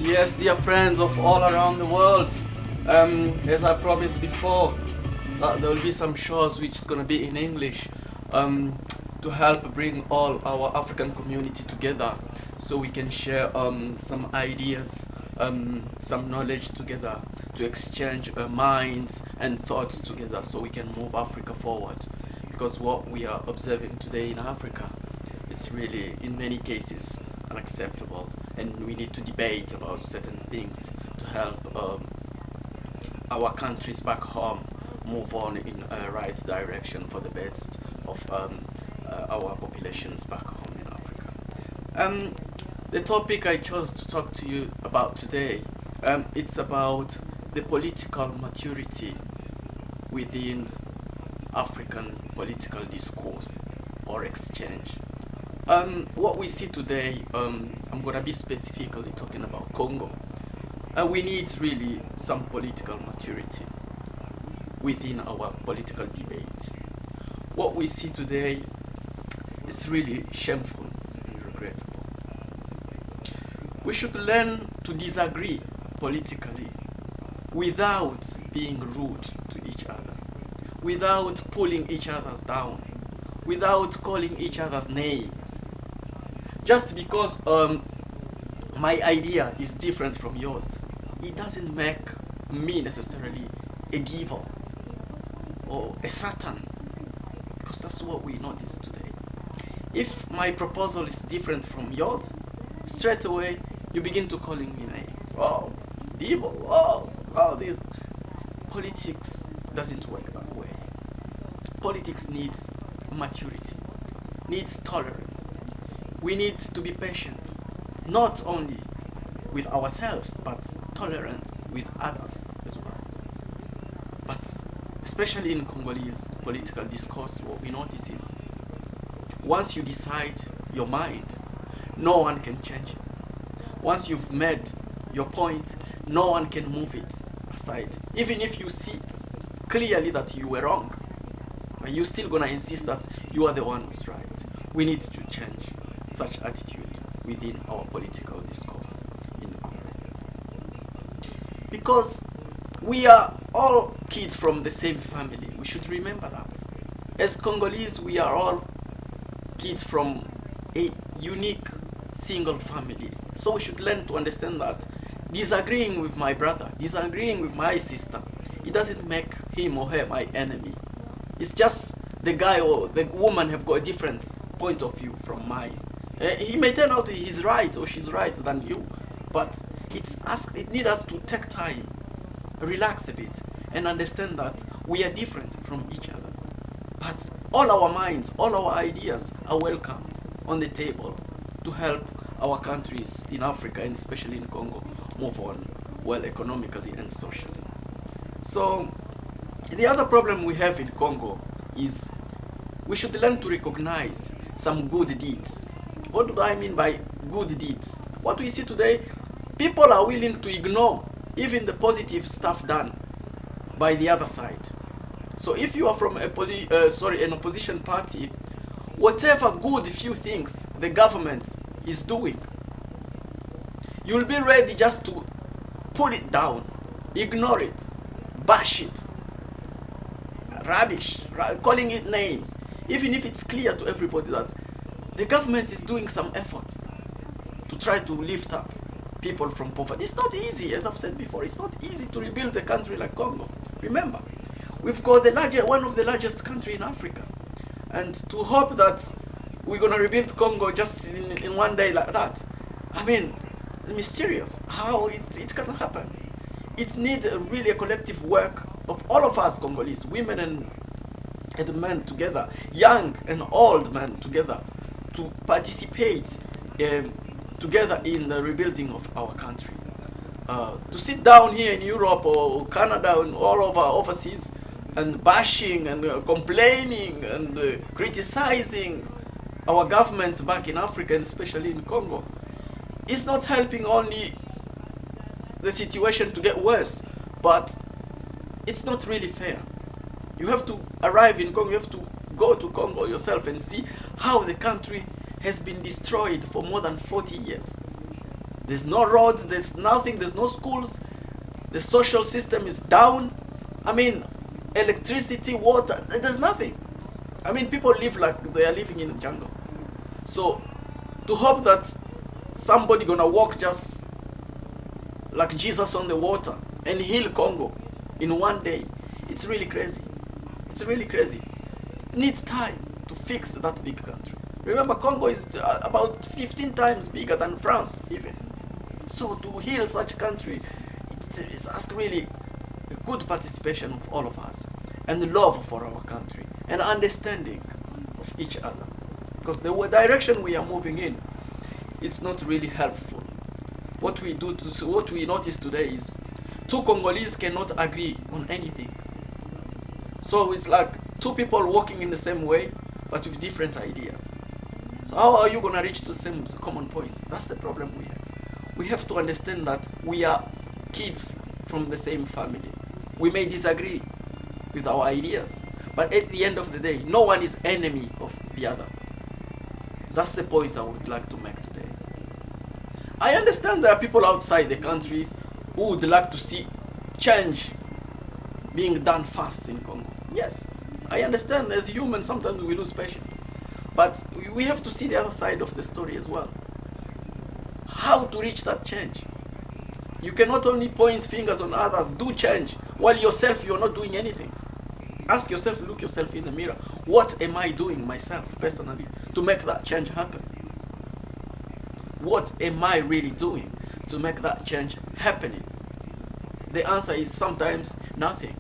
Yes, dear friends of all around the world, as I promised before, there will be some shows which is going to be in English to help bring all our African community together so we can share some ideas, some knowledge together, to exchange minds and thoughts together so we can move Africa forward. Because what we are observing today in Africa, it's really, in many cases, unacceptable, and we need to debate about certain things to help our countries back home move on in a right direction for the best of our populations back home in Africa. The topic I chose to talk to you about today, it's about the political maturity within African political discourse or exchange. What we see today, I'm going to be specifically talking about Congo. We need really some political maturity within our political debate. What we see today is really shameful and regrettable. We should learn to disagree politically without being rude to each other, without pulling each other down, without calling each other's names. Just because my idea is different from yours, it doesn't make me necessarily a devil or a Satan, because that's what we notice today. If my proposal is different from yours, straight away you begin to calling me names. Oh, devil, oh, this. Politics doesn't work that way. Politics needs maturity, needs tolerance. We need to be patient, not only with ourselves, but tolerant with others as well. But especially in Congolese political discourse, what we notice is once you decide your mind, no one can change it. Once you've made your point, no one can move it aside. Even if you see clearly that you were wrong, but you're still going to insist that you are the one who's right. We need to change such attitude within our political discourse in the Congo. Because we are all kids from the same family. We should remember that. As Congolese, we are all kids from a unique single family. So we should learn to understand that disagreeing with my brother, disagreeing with my sister, it doesn't make him or her my enemy. It's just the guy or the woman have got a different point of view from mine. He may turn out he's right or she's right than you, but it needs us to take time, relax a bit, and understand that we are different from each other. But all our minds, all our ideas are welcomed on the table to help our countries in Africa and especially in Congo move on well economically and socially. So the other problem we have in Congo is we should learn to recognize some good deeds. What do I mean by good deeds? What we see today, people are willing to ignore even the positive stuff done by the other side. So if you are from an opposition party, whatever good few things the government is doing, you'll be ready just to pull it down, ignore it, bash it, rubbish, calling it names, even if it's clear to everybody that the government is doing some effort to try to lift up people from poverty. It's not easy, as I've said before, it's not easy to rebuild a country like Congo. Remember, we've got one of the largest countries in Africa. And to hope that we're going to rebuild Congo just in one day like that, I mean, mysterious how it can happen. It needs really a collective work of all of us Congolese, women and men together, young and old men together, to participate together in the rebuilding of our country. To sit down here in Europe or Canada and all over overseas and bashing and complaining and criticizing our governments back in Africa and especially in Congo, it's not helping only the situation to get worse, but it's not really fair. You have to arrive in Congo, you have to go to Congo yourself and see how the country has been destroyed for more than 40 years. There's no roads, there's nothing, there's no schools. The social system is down. I mean, electricity, water, there's nothing. I mean, people live like they are living in a jungle. So, to hope that somebody gonna walk just like Jesus on the water and heal Congo in one day, it's really crazy. It's really crazy. It needs time to fix that big country. Remember, Congo is about 15 times bigger than France even. So to heal such a country, it's ask really a good participation of all of us, and love for our country, and understanding of each other. Because the direction we are moving in, it's not really helpful. What we notice today is two Congolese cannot agree on anything. So it's like two people walking in the same way, but with different ideas. So how are you gonna reach to the same common point? That's the problem we have. We have to understand that we are kids from the same family. We may disagree with our ideas, but at the end of the day, no one is enemy of the other. That's the point I would like to make today. I understand there are people outside the country who would like to see change being done fast in Congo. Yes, I understand as humans sometimes we lose patience. But we have to see the other side of the story as well. How to reach that change? You cannot only point fingers on others, do change, while yourself you're not doing anything. Ask yourself, look yourself in the mirror. What am I doing myself, personally, to make that change happen? What am I really doing to make that change happening? The answer is sometimes nothing.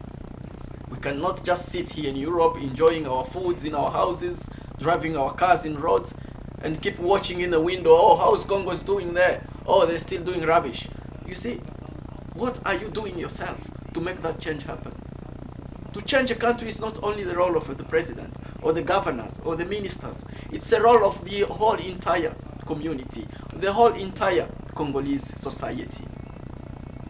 We cannot just sit here in Europe enjoying our foods in our houses, driving our cars in roads, and keep watching in the window. Oh, how's Congo's doing there? Oh, they're still doing rubbish. You see, what are you doing yourself to make that change happen? To change a country is not only the role of the president or the governors or the ministers. It's the role of the whole entire community, the whole entire Congolese society.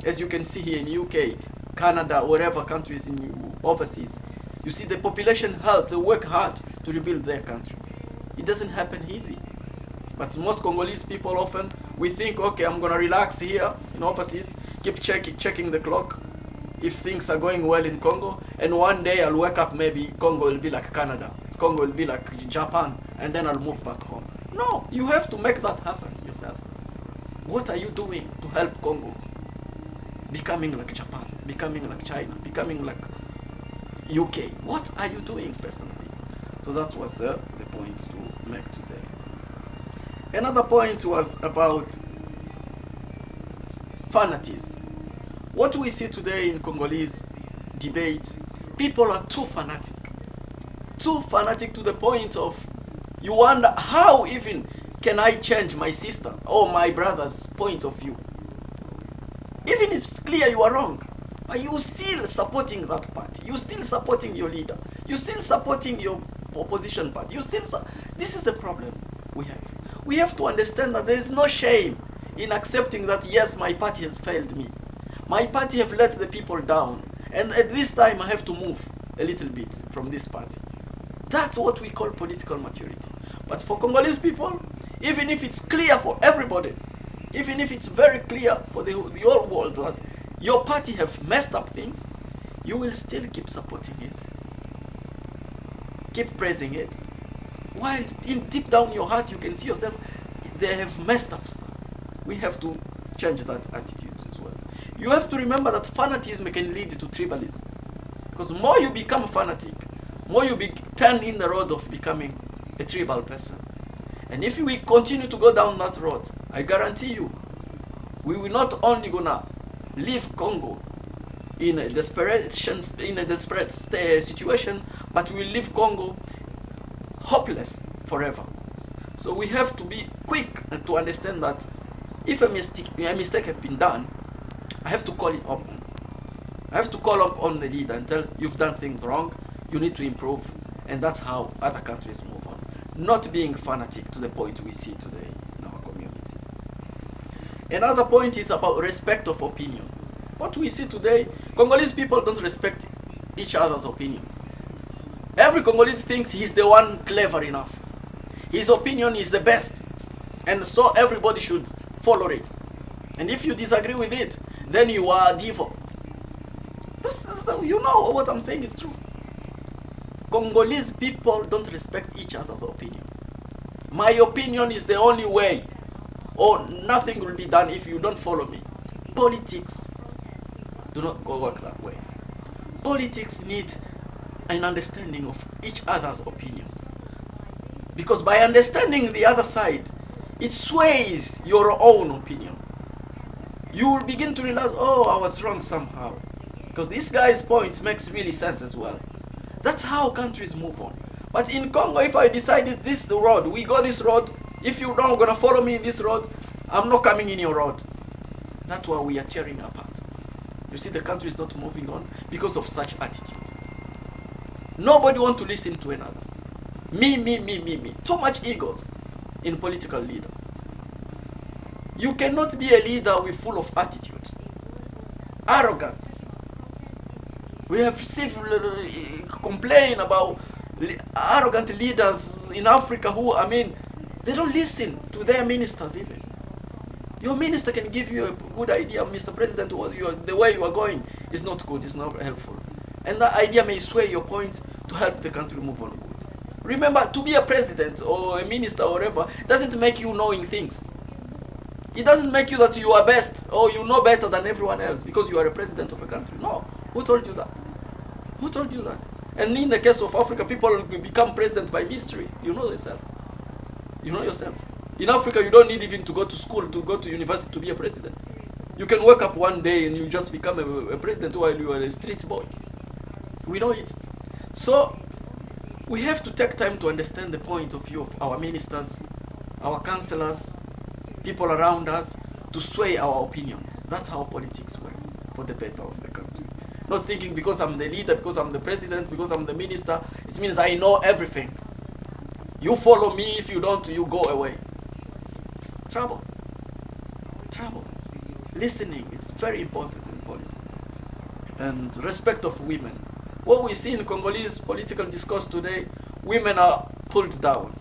As you can see here in UK, Canada, wherever countries in overseas, you see the population help, they work hard to rebuild their country. It doesn't happen easy. But most Congolese people often, we think, okay, I'm going to relax here in overseas, keep checking the clock if things are going well in Congo, and one day I'll wake up, maybe Congo will be like Canada, Congo will be like Japan, and then I'll move back home. No, you have to make that happen yourself. What are you doing to help Congo becoming like Japan, becoming like China, becoming like UK? What are you doing personally? So that was the point to make today. Another point was about fanatism. What we see today in Congolese debates, people are too fanatic to the point of you wonder how even can I change my sister or my brother's point of view. Even if it's clear you are wrong, but you still supporting that party, you still supporting your leader, you still supporting your opposition party, this is the problem we have. We have to understand that there is no shame in accepting that yes, my party has failed me. My party have let the people down, and at this time I have to move a little bit from this party. That's what we call political maturity. But for Congolese people, even if it's clear for everybody, even if it's very clear for the whole world that your party have messed up things, you will still keep supporting it. Keep praising it. While deep down your heart you can see yourself, they have messed up stuff. We have to change that attitude as well. You have to remember that fanatism can lead to tribalism. Because more you become a fanatic, more you turn in the road of becoming a tribal person. And if we continue to go down that road, I guarantee you, we will not only gonna leave Congo in a desperate situation, but we will leave Congo hopeless forever. So we have to be quick and to understand that if a mistake has been done, I have to call it up. I have to call up on the leader and tell you've done things wrong, you need to improve, and that's how other countries move on. Not being fanatic to the point we see today in our community. Another point is about respect of opinion. What we see today, Congolese people don't respect each other's opinions. Every Congolese thinks he's the one clever enough. His opinion is the best, and so everybody should follow it. And if you disagree with it, then you are a devil. You know what I'm saying is true. Congolese people don't respect each other's opinion. My opinion is the only way, or nothing will be done if you don't follow me. Politics do not go work that way. Politics need an understanding of each other's opinions. Because by understanding the other side, it sways your own opinion. You will begin to realize, oh, I was wrong somehow. Because this guy's point makes really sense as well. That's how countries move on. But in Congo, if I decide this is the road, we go this road, if you don't gonna follow me in this road, I'm not coming in your road. That's why we are tearing apart. You see, the country is not moving on because of such attitude. Nobody wants to listen to another. Me. Too much egos in political leaders. You cannot be a leader with full of attitude. Arrogant. We have received complaint about arrogant leaders in Africa who, they don't listen to their ministers even. Your minister can give you a good idea, Mr. President, the way you are going is not good, it's not helpful. And that idea may sway your point to help the country move on good. Remember, to be a president or a minister or whatever doesn't make you knowing things. It doesn't make you that you are best or you know better than everyone else because you are a president of a country. No. Who told you that? Who told you that? And in the case of Africa, people become president by mystery. You know yourself. You know yourself. In Africa, you don't need even to go to school, to go to university to be a president. You can wake up one day and you just become a president while you are a street boy. We know it. So, we have to take time to understand the point of view of our ministers, our councillors, people around us, to sway our opinions. That's how politics works, for the better of the country. Not thinking because I'm the leader, because I'm the president, because I'm the minister, it means I know everything. You follow me, if you don't, you go away. Trouble. Listening is very important in politics. And respect of women. What we see in Congolese political discourse today, women are pulled down.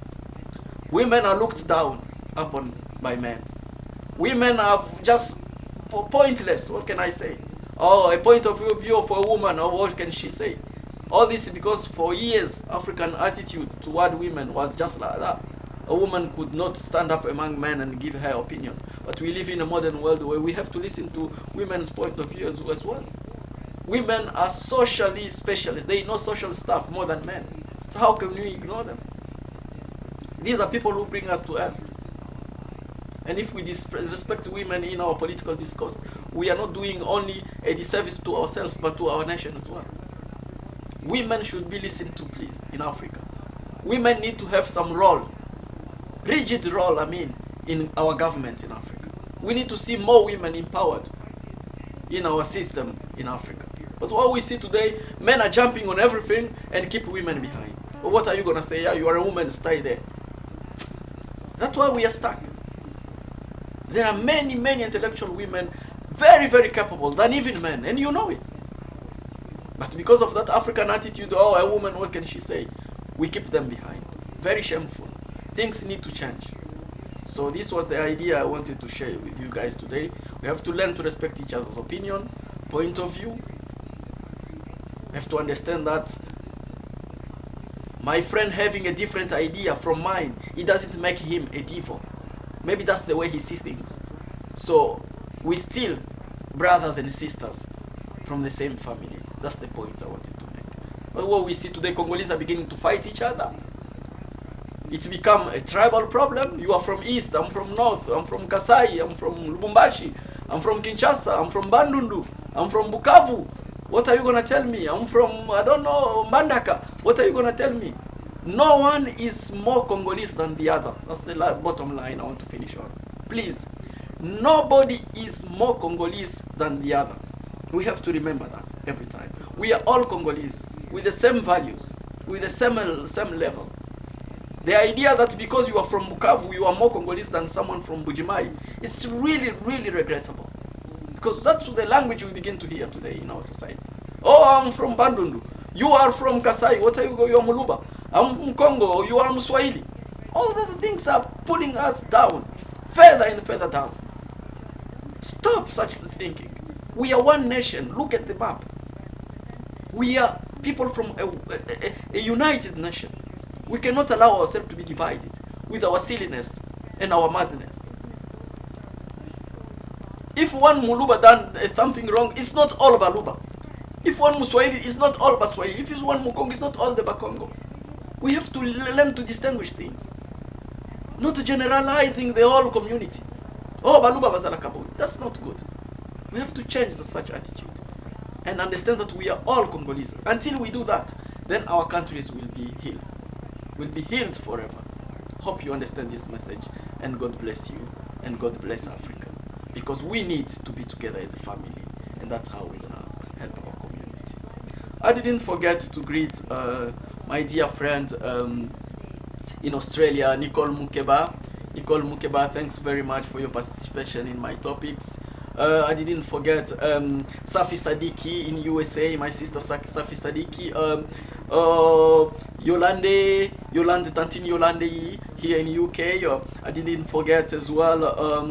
Women are looked down upon by men. Women are just pointless, what can I say? Oh, a point of view for a woman, or what can she say? All this is because for years, African attitude toward women was just like that. A woman could not stand up among men and give her opinion. But we live in a modern world where we have to listen to women's point of view as well. Women are socially specialists. They know social stuff more than men. So how can we ignore them? These are people who bring us to earth. And if we disrespect women in our political discourse, we are not doing only a disservice to ourselves, but to our nation as well. Women should be listened to, please, in Africa. Women need to have some role, rigid role, in our government in Africa. We need to see more women empowered in our system in Africa. But what we see today, men are jumping on everything and keep women behind. But what are you going to say? Yeah, you are a woman, stay there. That's why we are stuck. There are many intellectual women, very, very capable than even men, and you know it. But because of that African attitude, oh, a woman, what can she say? We keep them behind. Very shameful. Things need to change. So this was the idea I wanted to share with you guys today. We have to learn to respect each other's opinion, point of view. We have to understand that my friend having a different idea from mine, it doesn't make him a devil. Maybe that's the way he sees things. So we still brothers and sisters from the same family. That's the point I wanted to make. But what we see today, Congolese are beginning to fight each other. It's become a tribal problem. You are from East, I'm from North, I'm from Kasai, I'm from Lubumbashi, I'm from Kinshasa, I'm from Bandundu, I'm from Bukavu. What are you going to tell me? I'm from, I don't know, Mbandaka. What are you going to tell me? No one is more Congolese than the other. That's the bottom line I want to finish on. Please, nobody is more Congolese than the other. We have to remember that every time. We are all Congolese with the same values, with the same level. The idea that because you are from Bukavu, you are more Congolese than someone from Bujimai, it's really, really regrettable. Because that's the language we begin to hear today in our society. Oh, I'm from Bandundu. You are from Kasai. What are you? You're Muluba. I'm from Congo. You are Mswahili. All those things are pulling us down, further and further down. Stop such thinking. We are one nation. Look at the map. We are people from a united nation. We cannot allow ourselves to be divided with our silliness and our madness. If one Muluba done something wrong, it's not all Baluba. If one Muswahili, it's not all Baswahili. If it's one Mukongo, it's not all the Bakongo. We have to learn to distinguish things. Not generalizing the whole community. Oh, Baluba Bazala Kabul. That's not good. We have to change such attitude and understand that we are all Congolese. Until we do that, then our countries will be healed. Will be healed forever. Hope you understand this message, and God bless you, and God bless Africa. Because we need to be together as a family, and that's how we'll help our community. I didn't forget to greet my dear friend in Australia, Nicole Mukeba. Nicole Mukeba, thanks very much for your participation in my topics. I didn't forget Safi Sadiki in USA, my sister Safi Sadiki. Yolande Tantini Yolande here in UK. I didn't forget as well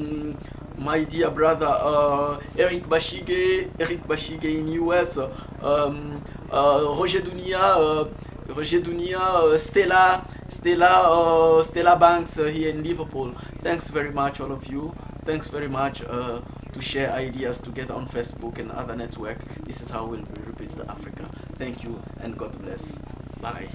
my dear brother Eric Bashige in US. Roger Dunia, Stella Banks here in Liverpool. Thanks very much, all of you. Thanks very much to share ideas together on Facebook and other network. This is how we'll rebuild Africa. Thank you and God bless. Bye.